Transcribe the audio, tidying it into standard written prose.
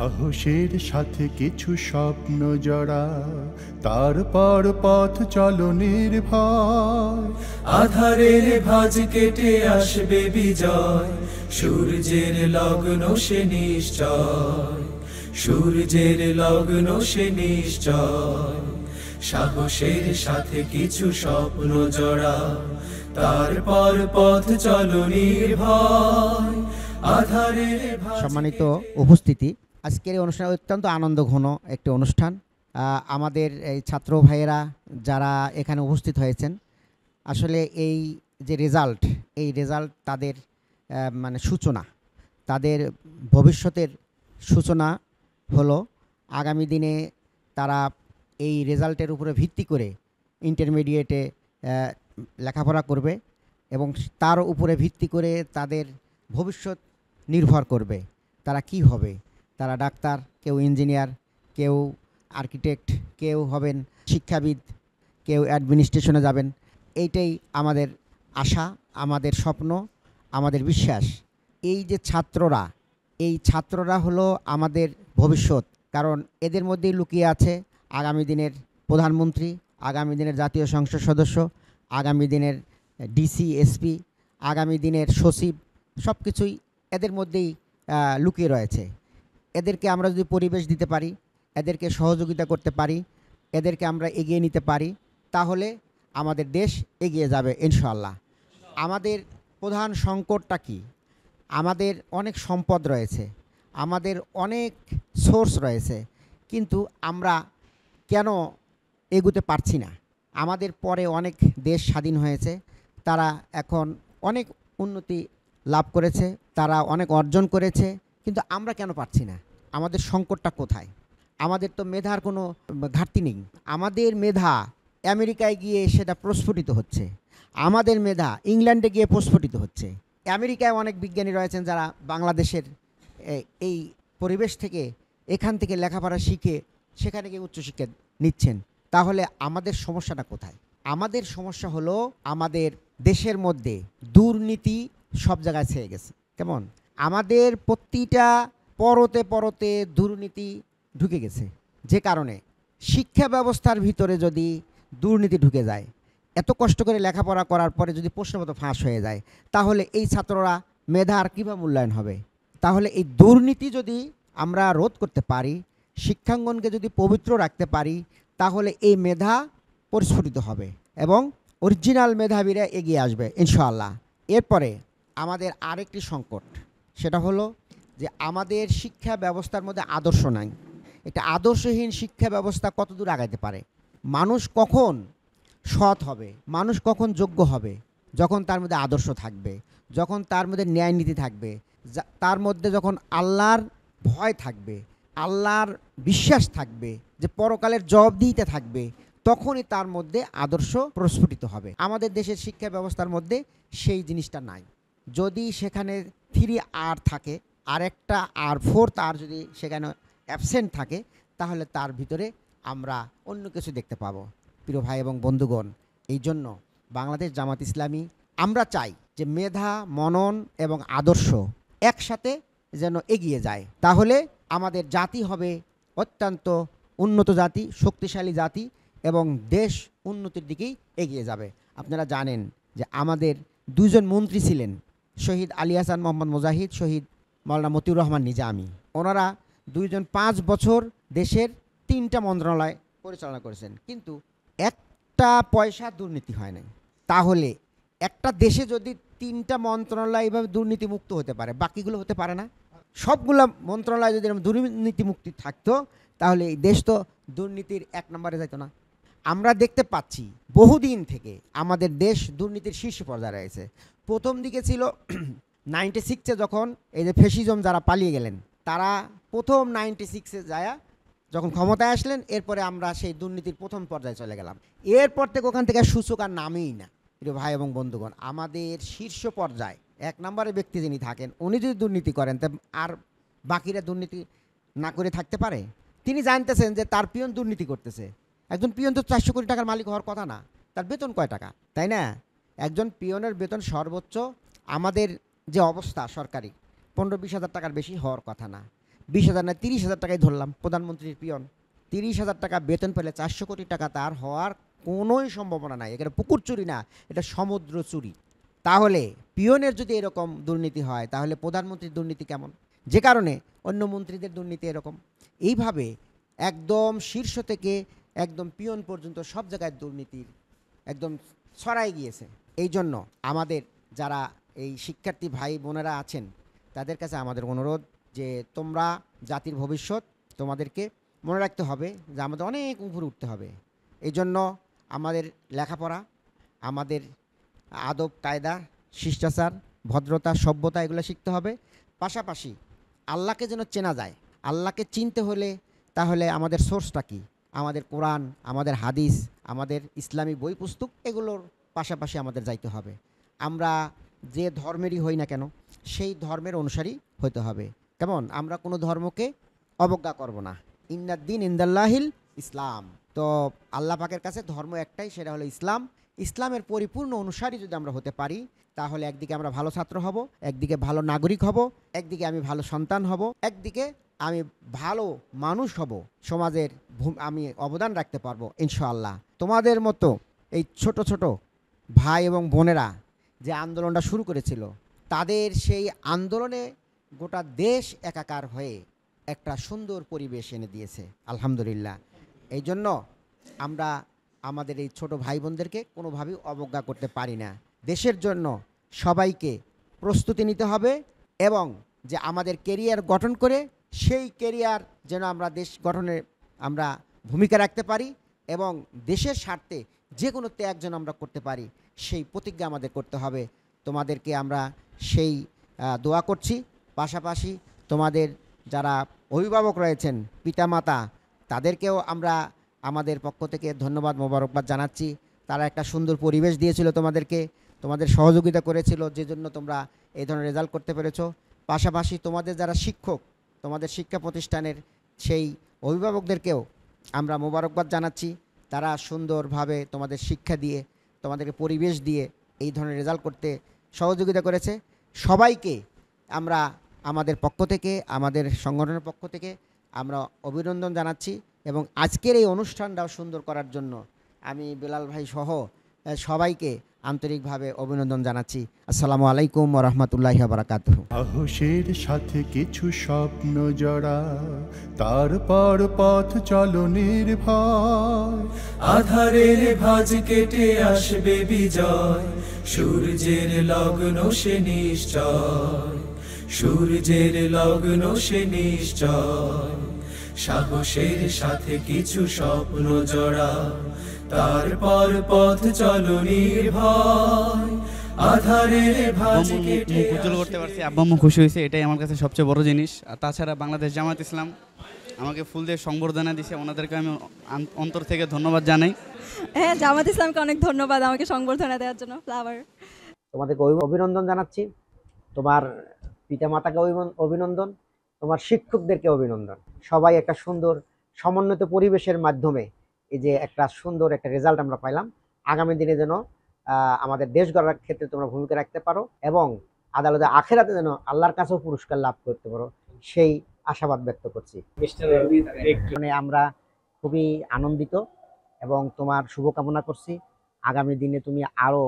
সাহসের সাথে কিছু স্বপ্ন জড়া, তারপর পথ চলো নির্ভয়। আধারের ভাঁজ কেটে আসবে বিজয়, সূর্যের লগ্ন সে নিশ্চয়, সূর্যের লগ্ন সে নিশ্চয়। সাহসের সাথে কিছু স্বপ্ন জড়া, তারপর পথ চলো নির্ভয়। আধারের সম্মানিত উপস্থিতি, আজকের এই অনুষ্ঠান অত্যন্ত আনন্দঘন একটি অনুষ্ঠান। আমাদের এই ছাত্র ভাইয়েরা যারা এখানে উপস্থিত হয়েছেন, আসলে এই যে রেজাল্ট, এই রেজাল্ট তাদের মানে সূচনা, তাদের ভবিষ্যতের সূচনা হলো। আগামী দিনে তারা এই রেজাল্টের উপরে ভিত্তি করে ইন্টারমিডিয়েটে লেখাপড়া করবে এবং তার উপরে ভিত্তি করে তাদের ভবিষ্যৎ নির্ভর করবে তারা কি হবে। তারা ডাক্তার, কেউ ইঞ্জিনিয়ার, কেউ আর্কিটেক্ট, কেউ হবেন শিক্ষাবিদ, কেউ অ্যাডমিনিস্ট্রেশনে যাবেন। এইটাই আমাদের আশা, আমাদের স্বপ্ন, আমাদের বিশ্বাস। এই যে ছাত্ররা, এই ছাত্ররা হলো আমাদের ভবিষ্যৎ। কারণ এদের মধ্যেই লুকিয়ে আছে আগামী দিনের প্রধানমন্ত্রী, আগামী দিনের জাতীয় সংসদ সদস্য, আগামী দিনের ডিসি, এসপি, আগামী দিনের সচিব। সব কিছুই এদের মধ্যেই লুকিয়ে রয়েছে। এদেরকে আমরা যদি পরিবেশ দিতে পারি, এদেরকে সহযোগিতা করতে পারি, এদেরকে আমরা এগিয়ে নিতে পারি, তাহলে আমাদের দেশ এগিয়ে যাবে ইনশাআল্লাহ। আমাদের প্রধান সংকটটা কি? আমাদের অনেক সম্পদ রয়েছে, আমাদের অনেক সোর্স রয়েছে, কিন্তু আমরা কেন এগুতে পারছি না? আমাদের পরে অনেক দেশ স্বাধীন হয়েছে, তারা এখন অনেক উন্নতি লাভ করেছে, তারা অনেক অর্জন করেছে, কিন্তু আমরা কেন পারছি না? আমাদের সংকটটা কোথায়? আমাদের তো মেধার কোনো ঘাটতি নেই। আমাদের মেধা আমেরিকায় গিয়ে সেটা প্রস্ফুটিত হচ্ছে, আমাদের মেধা ইংল্যান্ডে গিয়ে প্রস্ফুটিত হচ্ছে। আমেরিকায় অনেক বিজ্ঞানী রয়েছেন যারা বাংলাদেশের এই পরিবেশ থেকে, এখান থেকে লেখাপড়া শিখে সেখানে গিয়ে উচ্চশিক্ষা নিচ্ছেন। তাহলে আমাদের সমস্যাটা কোথায়? আমাদের সমস্যা হলো আমাদের দেশের মধ্যে দুর্নীতি সব জায়গায় ছেয়ে গেছে। কেমন? আমাদের প্রতিটা পরতে পরতে দুর্নীতি ঢুকে গেছে, যে কারণে শিক্ষা ব্যবস্থার ভিতরে যদি দুর্নীতি ঢুকে যায়, এত কষ্ট করে লেখাপড়া করার পরে যদি প্রশ্নপত্র ফাঁস হয়ে যায়, তাহলে এই ছাত্ররা মেধার কীভাবে মূল্যায়ন হবে? তাহলে এই দুর্নীতি যদি আমরা রোধ করতে পারি, শিক্ষাঙ্গনকে যদি পবিত্র রাখতে পারি, তাহলে এই মেধা পরিস্ফুটিত হবে এবং অরিজিনাল মেধাবীরা এগিয়ে আসবে ইনশাআল্লাহ। এরপরে আমাদের আরেকটি সংকট, সেটা হলো যে আমাদের শিক্ষা ব্যবস্থার মধ্যে আদর্শ নাই। একটা আদর্শহীন শিক্ষা ব্যবস্থা কতদূর আগাইতে পারে? মানুষ কখন সৎ হবে, মানুষ কখন যোগ্য হবে? যখন তার মধ্যে আদর্শ থাকবে, যখন তার মধ্যে ন্যায় নীতি থাকবে, তার মধ্যে যখন আল্লাহর ভয় থাকবে, আল্লাহর বিশ্বাস থাকবে, যে পরকালের জবাবদিহিতা থাকবে, তখনই তার মধ্যে আদর্শ প্রস্ফুটিত হবে। আমাদের দেশের শিক্ষা ব্যবস্থার মধ্যে সেই জিনিসটা নাই। যদি সেখানে 3R থাকে, আর একটা R4 যদি সেখানে অ্যাবসেন্ট থাকে, তাহলে তার ভিতরে আমরা অন্য কিছু দেখতে পাবো। প্রিয় ভাই এবং বন্ধুগণ, এই জন্য বাংলাদেশ জামাত ইসলামী আমরা চাই যে মেধা, মনন এবং আদর্শ একসাথে যেন এগিয়ে যায়। তাহলে আমাদের জাতি হবে অত্যন্ত উন্নত জাতি, শক্তিশালী জাতি, এবং দেশ উন্নতির দিকেই এগিয়ে যাবে। আপনারা জানেন যে আমাদের দুজন মন্ত্রী ছিলেন, শহীদ আলী হাসান মোহাম্মদ মুজাহিদ, শহীদ মাওলানা মতিউর রহমান নিজামী। ওনারা দুইজন 5 বছর দেশের 3টা মন্ত্রণালয় পরিচালনা করেছেন, কিন্তু একটা পয়সা দুর্নীতি হয় নাই। তাহলে একটা দেশে যদি 3টা মন্ত্রণালয় এইভাবে দুর্নীতি মুক্ত হতে পারে, বাকিগুলো হতে পারে না? সবগুলো মন্ত্রণালয় যদি দুর্নীতি মুক্তি থাকতো, তাহলে এই দেশ তো দুর্নীতির 1 নম্বরে যেত না। আমরা দেখতে পাচ্ছি বহুদিন থেকে আমাদের দেশ দুর্নীতির শীর্ষ পর্যায়ে রয়েছে। প্রথম দিকে ছিল 96-এ, যখন এই যে ফ্যাসিজম যারা পালিয়ে গেলেন, তারা প্রথম 96-এ যায় যখন ক্ষমতায় আসলেন, এরপরে আমরা সেই দুর্নীতির প্রথম পর্যায়ে চলে গেলাম। এরপর থেকে ওখান থেকে সূচক আর নামেই না। প্রিয় ভাই এবং বন্ধুগণ, আমাদের শীর্ষ পর্যায়ে 1 নম্বরের ব্যক্তি যিনি থাকেন, উনি যদি দুর্নীতি করেন, তা আর বাকিরা দুর্নীতি না করে থাকতে পারে? তিনি জানতেছেন যে তার পিয়ন দুর্নীতি করতেছে। একজন পিয়ন তো 400 কোটি টাকার মালিক হওয়ার কথা না, তার বেতন কয় টাকা, তাই না? একজন পিয়নের বেতন সর্বোচ্চ আমাদের যে অবস্থা সরকারি 15-20 হাজার টাকার বেশি হওয়ার কথা না। 20,000 না 30,000 টাকাই ধরলাম, প্রধানমন্ত্রীর পিয়ন 30,000 টাকা বেতন পেলে 400 কোটি টাকা তার হওয়ার কোনোই সম্ভাবনা নাই। এখানে পুকুর চুরি না, এটা সমুদ্র চুরি। তাহলে পিয়নের যদি এরকম দুর্নীতি হয়, তাহলে প্রধানমন্ত্রীর দুর্নীতি কেমন? যে কারণে অন্য মন্ত্রীদের দুর্নীতি এরকম। এইভাবে একদম শীর্ষ থেকে একদম পিয়ন পর্যন্ত সব জায়গায় দুর্নীতির একদম ছড়াই গিয়েছে। এই জন্য আমাদের যারা এই শিক্ষার্থী ভাই বোনেরা আছেন, তাদের কাছে আমাদের অনুরোধ যে তোমরা জাতির ভবিষ্যৎ, তোমাদেরকে মনে রাখতে হবে যে আমাদের অনেক উপরে উঠতে হবে। এই জন্য আমাদের লেখাপড়া, আমাদের আদব কায়দা, শিষ্টাচার, ভদ্রতা, সভ্যতা এগুলো শিখতে হবে। পাশাপাশি আল্লাহকে যেন চেনা যায়। আল্লাহকে চিনতে হলে তাহলে আমাদের সোর্সটা কী? আমাদের কোরআন, আমাদের হাদিস, আমাদের ইসলামী বই পুস্তক, এগুলোর পাশাপাশি আমাদের যাইতে হবে। আমরা যে ধর্মেরই হই না কেন, সেই ধর্মের অনুসারী হতে হবে। কেমন? আমরা কোনো ধর্মকে অবজ্ঞা করব না। ইন্নাদ্দিন ইনদাল্লাহিল ইসলাম। তো আল্লাহ পাকের কাছে ধর্ম একটাই, সেটা হলো ইসলাম। ইসলামের পরিপূর্ণ অনুসারী যদি আমরা হতে পারি, তাহলে একদিকে আমরা ভালো ছাত্র হব, একদিকে ভালো নাগরিক হব, একদিকে আমি ভালো সন্তান হব, একদিকে আমি ভালো মানুষ হব, সমাজের আমি অবদান রাখতে পারবো ইনশাআল্লাহ। তোমাদের মতো এই ছোট ছোট ভাই এবং বোনেরা যে আন্দোলনটা শুরু করেছিল, তাদের সেই আন্দোলনে গোটা দেশ একাকার হয়ে একটা সুন্দর পরিবেশ এনে দিয়েছে আলহামদুলিল্লাহ। এই জন্য আমরা আমাদের এই ছোট ভাই বোনদেরকে কোনোভাবেই অবজ্ঞা করতে পারি না। দেশের জন্য সবাইকে প্রস্তুতি নিতে হবে এবং যে আমাদের কেরিয়ার গঠন করে সেই কেরিয়ার যেন আমরা দেশ গঠনে আমরা ভূমিকা রাখতে পারি এবং দেশের স্বার্থে যে কোনো ত্যাগ যেন আমরা করতে পারি, সেই প্রতিজ্ঞা আমাদের করতে হবে। তোমাদেরকে আমরা সেই দোয়া করছি। পাশাপাশি তোমাদের যারা অভিভাবক রয়েছেন, পিতামাতা, তাদেরকেও আমরা আমাদের পক্ষ থেকে ধন্যবাদ, মোবারকবাদ জানাচ্ছি। তারা একটা সুন্দর পরিবেশ দিয়েছিল তোমাদেরকে, তোমাদের সহযোগিতা করেছিল, যে জন্য তোমরা এই ধরনের রেজাল্ট করতে পেরেছো। পাশাপাশি তোমাদের যারা শিক্ষক, তোমাদের শিক্ষা প্রতিষ্ঠানের সেই অভিভাবকদেরকেও আমরা মোবারকবাদ জানাচ্ছি। তারা সুন্দরভাবে তোমাদের শিক্ষা দিয়ে, তোমাদেরকে পরিবেশ দিয়ে এই ধরনের রেজাল্ট করতে সহযোগিতা করেছে। সবাইকে আমরা আমাদের পক্ষ থেকে, আমাদের সংগঠনের পক্ষ থেকে আমরা অভিনন্দন জানাচ্ছি এবং আজকের এই অনুষ্ঠানটাও সুন্দর করার জন্য আমি বেলাল ভাই সহ সবাইকে আন্তরিকভাবে অভিনন্দন জানাচ্ছি। আসসালামু আলাইকুম ওয়া রাহমাতুল্লাহি ওয়া বারাকাতুহু। সাহসের সাথে কিছু স্বপ্ন জড়া, তারপর পথ চলো নির্ভয়। আধারের ভাঁজ কেটে আসবে বিজয়, সূর্যের লগ্ন সে নিশ্চয়, সূর্যের লগ্ন সে নিশ্চয়। সাহসের সাথে কিছু স্বপ্ন জড়া, তারপর পথ চলো নির্ভয়। আধারের ভাঁজ কেটে মুখ উজ্জ্বল করতে পারছি, আব্বা আম্মু খুশি হয়েছে, এটাই আমার কাছে সবচেয়ে বড় জিনিস। আর তাছাড়া বাংলাদেশ জামাত ইসলাম আমাকে ফুল দিয়ে সংবর্ধনা দিয়েছে, ওনাদেরকে আমি অন্তর থেকে ধন্যবাদ জানাই। হ্যাঁ, জামাত ইসলামকে অনেক ধন্যবাদ আমাকে সংবর্ধনা দেওয়ার জন্য। ফ্লাওয়ার, তোমাদেরকে অভিনন্দন জানাচ্ছি, তোমার পিতামাতাকে অভিনন্দন, তোমার শিক্ষকদেরকে অভিনন্দন। সবাই একটা সুন্দর সমন্বিত পরিবেশের মাধ্যমে এই যে একটা সুন্দর একটা রেজাল্ট আমরা পাইলাম। আগামী দিনে যেন আমাদের দেশ গড়ার ক্ষেত্রে তোমরা ভূমিকা রাখতে পারো এবং আদালতে আখেরাতে যেন আল্লাহর কাছেও পুরস্কার লাভ করতে পারো, সেই আশাবাদ ব্যক্ত করছি। মানে আমরা খুবই আনন্দিত এবং তোমার শুভকামনা করছি। আগামী দিনে তুমি আরো